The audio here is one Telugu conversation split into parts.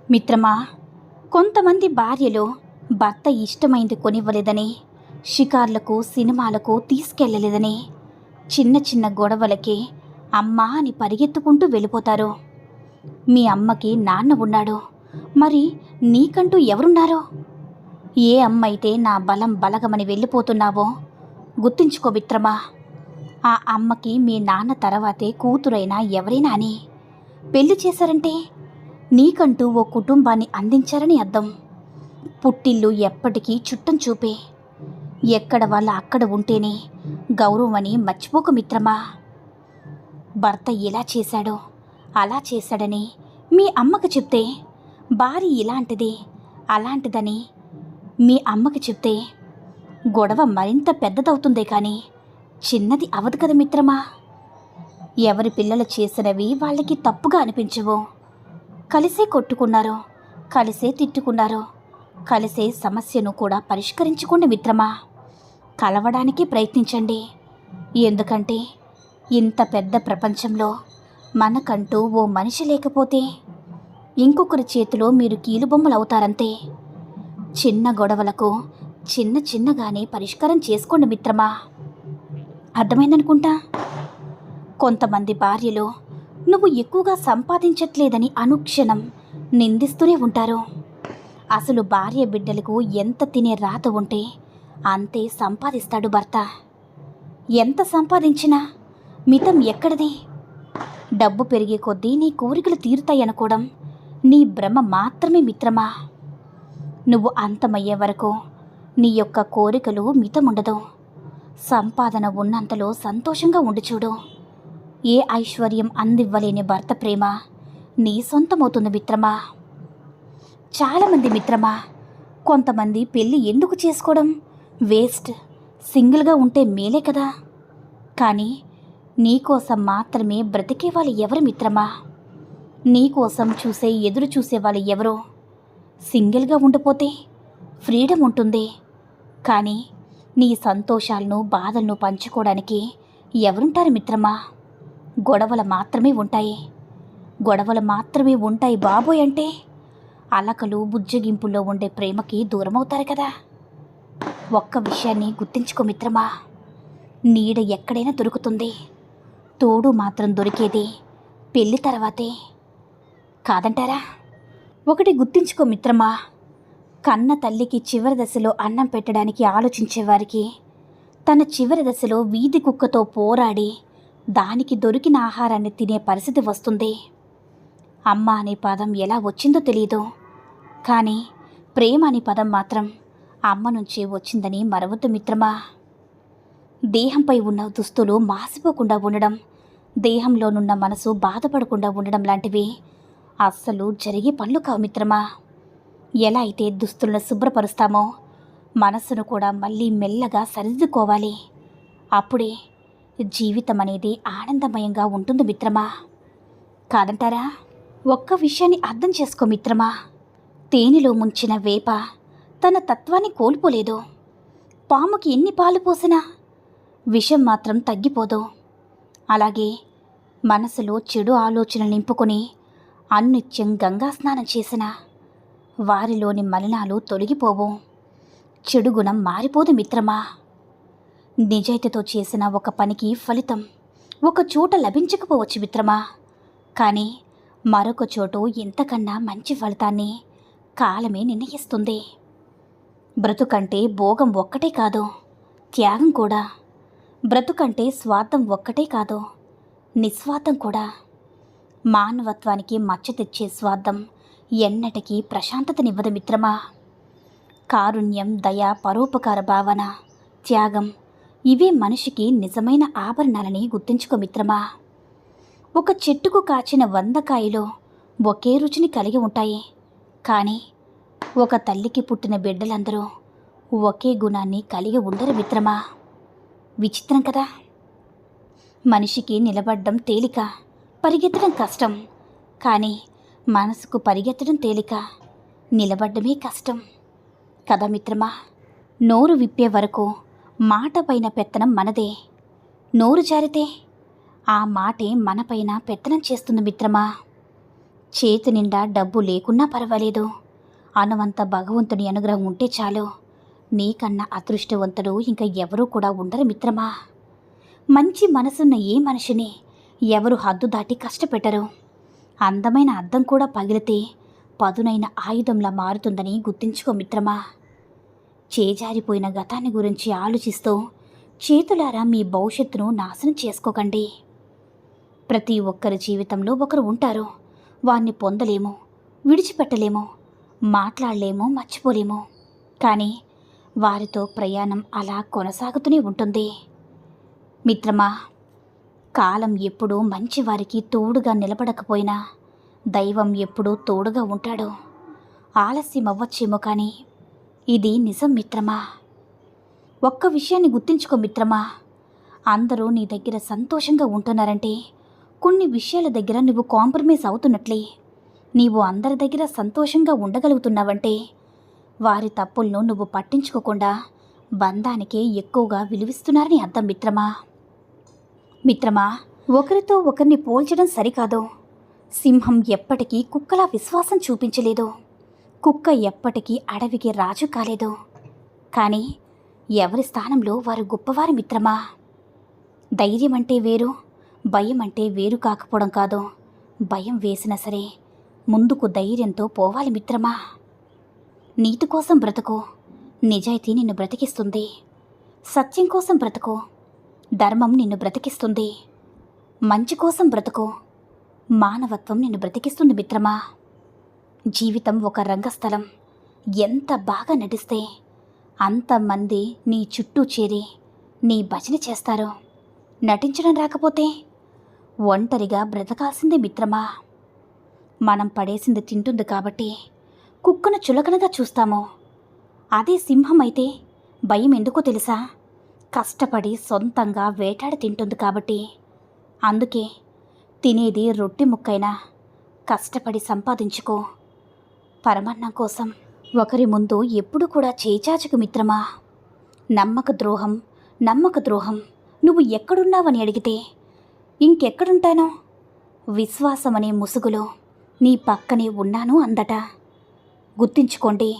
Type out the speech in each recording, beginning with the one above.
మిత్రమా, కొంతమంది భార్యలు భర్త ఇష్టమైంది కొనివ్వలేదని, షికార్లకు సినిమాలకు తీసుకెళ్ళలేదని, చిన్న చిన్న గొడవలకి అమ్మా అని పరిగెత్తుకుంటూ వెళ్ళిపోతారు. మీ అమ్మకి నాన్న ఉన్నాడు, మరి నీకంటూ ఎవరున్నారో? ఏ అమ్మ అయితే నా బలం బలగమని వెళ్ళిపోతున్నావో గుర్తుంచుకో మిత్రమా. ఆ అమ్మకి మీ నాన్న తర్వాతే కూతురైనా ఎవరైనా అని. పెళ్లి చేశారంటే నీకంటూ ఓ కుటుంబాన్ని అందించారని అర్థం. పుట్టిల్లు ఎప్పటికీ చుట్టం చూపే. ఎక్కడ వాళ్ళ అక్కడ ఉంటేనే గౌరవం అని మర్చిపోక మిత్రమా. భర్త ఇలా చేశాడో అలా చేశాడని మీ అమ్మకు చెప్తే, భార్య ఇలాంటిది అలాంటిదని మీ అమ్మకి చెప్తే గొడవ మరింత పెద్దదవుతుందే కానీ చిన్నది అవదు కదా మిత్రమా. ఎవరి పిల్లలు చేసినవి వాళ్ళకి తప్పుగా అనిపించవు. కలిసే కొట్టుకున్నారో, కలిసే తిట్టుకున్నారో, కలిసే సమస్యను కూడా పరిష్కరించుకోండి మిత్రమా. కలవడానికి ప్రయత్నించండి. ఎందుకంటే ఇంత పెద్ద ప్రపంచంలో మనకంటూ ఓ మనిషి లేకపోతే ఇంకొకరి చేతిలో మీరు కీలుబొమ్మలు అవుతారంతే. చిన్న గొడవలకు చిన్నగానే పరిష్కారం చేసుకోండి మిత్రమా. అర్థమైందనుకుంటా. కొంతమంది భార్యలు నువ్వు ఎక్కువగా సంపాదించట్లేదని అనుక్షణం నిందిస్తూనే ఉంటారు. అసలు భార్య బిడ్డలకు ఎంత తినే రాత ఉంటే అంతే సంపాదిస్తాడు భర్త. ఎంత సంపాదించినా మితం ఎక్కడిది? డబ్బు పెరిగే కొద్దీ నీ కోరికలు తీరుతాయనుకోవడం నీ భ్రమ మాత్రమే మిత్రమా. నువ్వు అంతమయ్యే వరకు నీ యొక్క కోరికలు మితముండదు. సంపాదన ఉన్నంతలో సంతోషంగా ఉండి చూడు. ఏ ఐశ్వర్యం అందివ్వలేని భర్త ప్రేమ నీ సొంతమవుతుంది మిత్రమా. చాలామంది మిత్రమా, కొంతమంది పెళ్ళి ఎందుకు చేసుకోవడం వేస్ట్, సింగిల్గా ఉంటే మేలే కదా. కానీ నీకోసం మాత్రమే బ్రతికే వాళ్ళు ఎవరు మిత్రమా? నీకోసం ఎదురు చూసే వాళ్ళు ఎవరో? సింగిల్గా ఉండిపోతే ఫ్రీడమ్ ఉంటుంది, కానీ నీ సంతోషాలను బాధలను పంచుకోవడానికి ఎవరుంటారు మిత్రమా? గొడవలు మాత్రమే ఉంటాయి బాబోయ్ అంటే అలకలు బుజ్జగింపుల్లో ఉండే ప్రేమకి దూరమవుతారు కదా. ఒక్క విషయాన్ని గుర్తించుకో మిత్రమా, నీడ ఎక్కడైనా దొరుకుతుంది, తోడు మాత్రం దొరికేది పెళ్ళి తర్వాతే. కాదంటారా? ఒకటి గుర్తించుకో మిత్రమా, కన్న తల్లికి చివరి దశలో అన్నం పెట్టడానికి ఆలోచించేవారికి తన చివరి దశలో వీధి కుక్కతో పోరాడి దానికి దొరికిన ఆహారాన్ని తినే పరిస్థితి వస్తుంది. అమ్మ అనే పదం ఎలా వచ్చిందో తెలియదు, కానీ ప్రేమ అనే పదం మాత్రం అమ్మ నుంచే వచ్చిందని మరవద్దు మిత్రమా. దేహంపై ఉన్న దుస్తులు మాసిపోకుండా ఉండడం, దేహంలోనున్న మనసు బాధపడకుండా ఉండడం లాంటివి అస్సలు జరిగే పనులు కావు మిత్రమా. ఎలా అయితే దుస్తులను శుభ్రపరుస్తామో మనసును కూడా మళ్ళీ మెల్లగా సరిదిద్దుకోవాలి. అప్పుడే జీవితం అనేది ఆనందమయంగా ఉంటుంది మిత్రమా. కాదంటారా? ఒక్క విషయాన్ని అర్థం చేసుకో మిత్రమా, తేనెలో ముంచిన వేప తన తత్వాన్ని కోల్పోలేదు. పాముకి ఎన్ని పాలు పోసినా విషం మాత్రం తగ్గిపోదు. అలాగే మనసులో చెడు ఆలోచన నింపుకొని అనిత్యం గంగా స్నానం చేసిన వారిలోని మలినాలు తొలగిపోవు, చెడు గుణం మారిపోదు మిత్రమా. నిజాయితీతో చేసిన ఒక పనికి ఫలితం ఒక చోట లభించకపోవచ్చు మిత్రమా, కానీ మరొక చోటు ఇంతకన్నా మంచి ఫలితాన్ని కాలమే నిర్ణయిస్తుంది. బ్రతుకంటే భోగం ఒక్కటే కాదు, త్యాగం కూడా. బ్రతుకంటే స్వార్థం ఒక్కటే కాదు, నిస్వార్థం కూడా. మానవత్వానికి మచ్చ తెచ్చే స్వార్థం ఎన్నటికీ ప్రశాంతతనివ్వదు మిత్రమా. కారుణ్యం, దయ, పరోపకార భావన, త్యాగం ఇవే మనిషికి నిజమైన ఆభరణాలని గుర్తుంచుకో మిత్రమా. ఒక చెట్టుకు కాచిన 100 కాయలు ఒకే రుచిని కలిగి ఉంటాయి, కానీ ఒక తల్లికి పుట్టిన బిడ్డలందరూ ఒకే గుణాన్ని కలిగి ఉండరు మిత్రమా. విచిత్రం కదా. మనిషికి నిలబడడం తేలిక, పరిగెత్తడం కష్టం. కానీ మనసుకు పరిగెత్తడం తేలిక, నిలబడ్డమే కష్టం కదా మిత్రమా. నోరు విప్పే వరకు మాట పైన పెత్తనం మనదే. నోరు జారితే ఆ మాటే మనపైన పెత్తనం చేస్తుంది మిత్రమా. చేతి నిండా డబ్బు లేకున్నా పర్వాలేదు, అనువంత భగవంతుని అనుగ్రహం ఉంటే చాలు. నీకన్నా అదృష్టవంతుడు ఇంకా ఎవరూ కూడా ఉండరు మిత్రమా. మంచి మనసున్న ఏ మనిషిని ఎవరు హద్దు దాటి కష్టపెట్టరు. అందమైన అద్దం కూడా పగిలితే పదునైన ఆయుధంలా మారుతుందని గుర్తుంచుకో మిత్రమా. చేజారిపోయిన గతాన్ని గురించి ఆలోచిస్తూ చేతులారా మీ భవిష్యత్తును నాశనం చేసుకోకండి. ప్రతి ఒక్కరి జీవితంలో ఒకరు ఉంటారు. వారిని పొందలేము, విడిచిపెట్టలేము, మాట్లాడలేము, మర్చిపోలేము. కానీ వారితో ప్రయాణం అలా కొనసాగుతూనే ఉంటుంది. మిత్రమా, కాలం ఎప్పుడూ మంచివారికి తోడుగా నిలబడకపోయినా దైవం ఎప్పుడూ తోడుగా ఉంటాడు. ఆలస్యం అవ్వచ్చేమో కానీ ఇది నిజం మిత్రమా. ఒక్క విషయాన్ని గుర్తుంచుకో మిత్రమా, అందరూ నీ దగ్గర సంతోషంగా ఉంటున్నారంటే కొన్ని విషయాల దగ్గర నువ్వు కాంప్రమైజ్ అవుతున్నట్లే. నీవు అందరి దగ్గర సంతోషంగా ఉండగలుగుతున్నావంటే వారి తప్పులను నువ్వు పట్టించుకోకుండా బంధానికే ఎక్కువగా విలువిస్తున్నారని అర్థం మిత్రమా. మిత్రమా, ఒకరితో ఒకరిని పోల్చడం సరికాదు. సింహం ఎప్పటికీ కుక్కలా విశ్వాసం చూపించలేదు. కుక్క ఎప్పటికీ అడవికి రాజు కాలేదు. కానీ ఎవరి స్థానంలో వారు గొప్పవారి మిత్రమా. ధైర్యం అంటే వేరు, భయం అంటే వేరు కాకపోవడం కాదు. భయం వేసినా సరే ముందుకు ధైర్యంతో పోవాలి మిత్రమా. నీతి కోసం బ్రతుకు, నిజాయితీ నిన్ను బ్రతికిస్తుంది. సత్యం కోసం బ్రతుకు, ధర్మం నిన్ను బ్రతికిస్తుంది. మంచి కోసం బ్రతుకు, మానవత్వం నిన్ను బ్రతికిస్తుంది మిత్రమా. జీవితం ఒక రంగస్థలం. ఎంత బాగా నటిస్తే అంతమంది నీ చుట్టూ చేరి నీ భజన చేస్తారు. నటించడం రాకపోతే ఒంటరిగా బ్రతకాల్సిందే మిత్రమా. మనం పడేసింది తింటుంది కాబట్టి కుక్కను చులకనగా చూస్తాము. అదే సింహం అయితే భయం ఎందుకో తెలుసా? కష్టపడి సొంతంగా వేటాడి తింటుంది కాబట్టి. అందుకే తినేది రొట్టె ముక్కైనా కష్టపడి సంపాదించుకో. పరమాన్నం కోసం ఒకరి ముందు ఎప్పుడు కూడా చేచాచకు మిత్రమా. నమ్మక ద్రోహం. నువ్వు ఎక్కడున్నావని అడిగితే ఇంకెక్కడుంటానో విశ్వాసమనే ముసుగులో నీ పక్కనే ఉన్నాను అందట. గుర్తుంచుకోండి,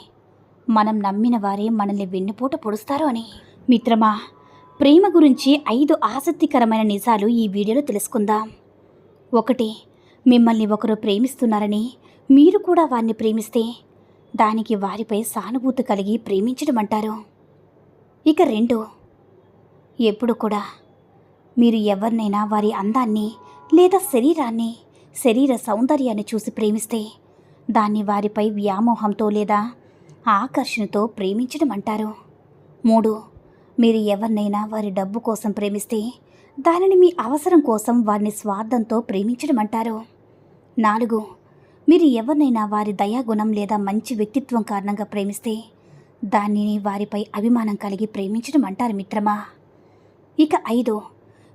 మనం నమ్మిన వారే మనల్ని వెన్నుపోట పొడుస్తారు అని. మిత్రమా, ప్రేమ గురించి 5 ఆసక్తికరమైన నిజాలు ఈ వీడియోలో తెలుసుకుందాం. 1. మిమ్మల్ని ఒకరు ప్రేమిస్తున్నారని మీరు కూడా వారిని ప్రేమిస్తే దానికి వారిపై సానుభూతి కలిగి ప్రేమించడం అంటారు. ఇక 2, ఎప్పుడు కూడా మీరు ఎవరినైనా వారి అందాన్ని లేదా శరీర సౌందర్యాన్ని చూసి ప్రేమిస్తే దాన్ని వారిపై వ్యామోహంతో లేదా ఆకర్షణతో ప్రేమించడం అంటారు. 3, మీరు ఎవరినైనా వారి డబ్బు కోసం ప్రేమిస్తే దానిని మీ అవసరం కోసం వారిని స్వార్థంతో ప్రేమించడం అంటారు. 4, మీరు ఎవరినైనా వారి దయాగుణం లేదా మంచి వ్యక్తిత్వం కారణంగా ప్రేమిస్తే దానిని వారిపై అభిమానం కలిగి ప్రేమించడం అంటారు మిత్రమా. ఇక 5,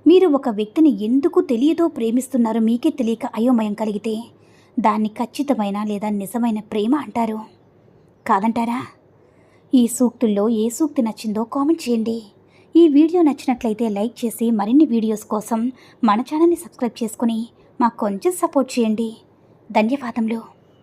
మీరు ఒక వ్యక్తిని ఎందుకు తెలియదో ప్రేమిస్తున్నారో మీకే తెలియక అయోమయం కలిగితే దాన్ని ఖచ్చితమైన లేదా నిజమైన ప్రేమ అంటారు. కాదంటారా? ఈ సూక్తుల్లో ఏ సూక్తి నచ్చిందో కామెంట్ చేయండి. ఈ వీడియో నచ్చినట్లయితే లైక్ చేసి మరిన్ని వీడియోస్ కోసం మన ఛానల్ని సబ్స్క్రైబ్ చేసుకుని మాకు కొంచెం సపోర్ట్ చేయండి. ధన్యవాదములు.